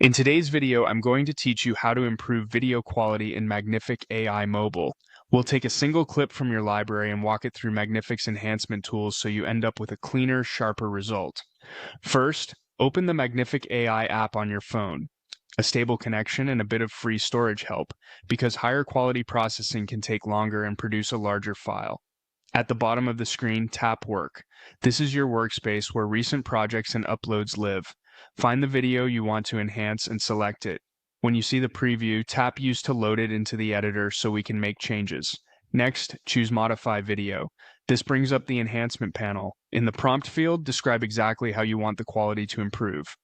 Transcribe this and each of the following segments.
In today's video, I'm going to teach you how to improve video quality in Magnific AI Mobile. We'll take a single clip from your library and walk it through Magnific's enhancement tools so you end up with a cleaner, sharper result. First, open the Magnific AI app on your phone. A stable connection and a bit of free storage help, because higher quality processing can take longer and produce a larger file. At the bottom of the screen, tap Work. This is your workspace where recent projects and uploads live. Find the video you want to enhance and select it. When you see the preview, tap Use to load it into the editor so we can make changes. Next, choose Modify Video. This brings up the enhancement panel. In the prompt field, describe exactly how you want the quality to improve.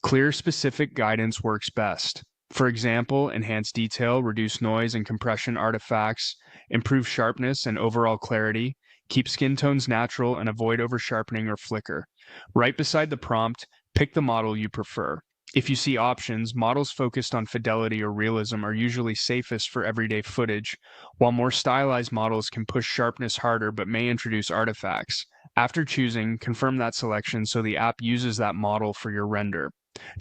Clear, specific guidance works best. For example, enhance detail, reduce noise and compression artifacts, improve sharpness and overall clarity, keep skin tones natural and avoid over-sharpening or flicker. Right beside the prompt, pick the model you prefer. If you see options, models focused on fidelity or realism are usually safest for everyday footage, while more stylized models can push sharpness harder but may introduce artifacts. After choosing, confirm that selection so the app uses that model for your render.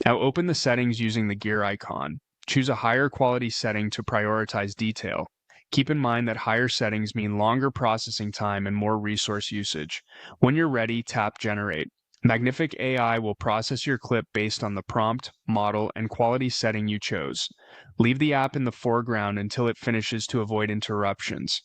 Now open the settings using the gear icon. Choose a higher quality setting to prioritize detail. Keep in mind that higher settings mean longer processing time and more resource usage. When you're ready, tap Generate. Magnific AI will process your clip based on the prompt, model, and quality setting you chose. Leave the app in the foreground until it finishes to avoid interruptions.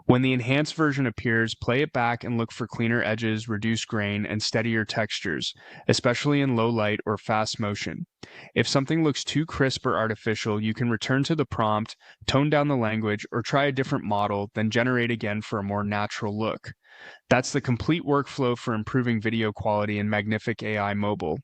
When the enhanced version appears, play it back and look for cleaner edges, reduced grain, and steadier textures, especially in low light or fast motion. If something looks too crisp or artificial, you can return to the prompt, tone down the language, or try a different model, then generate again for a more natural look. That's the complete workflow for improving video quality in Magnific AI Mobile.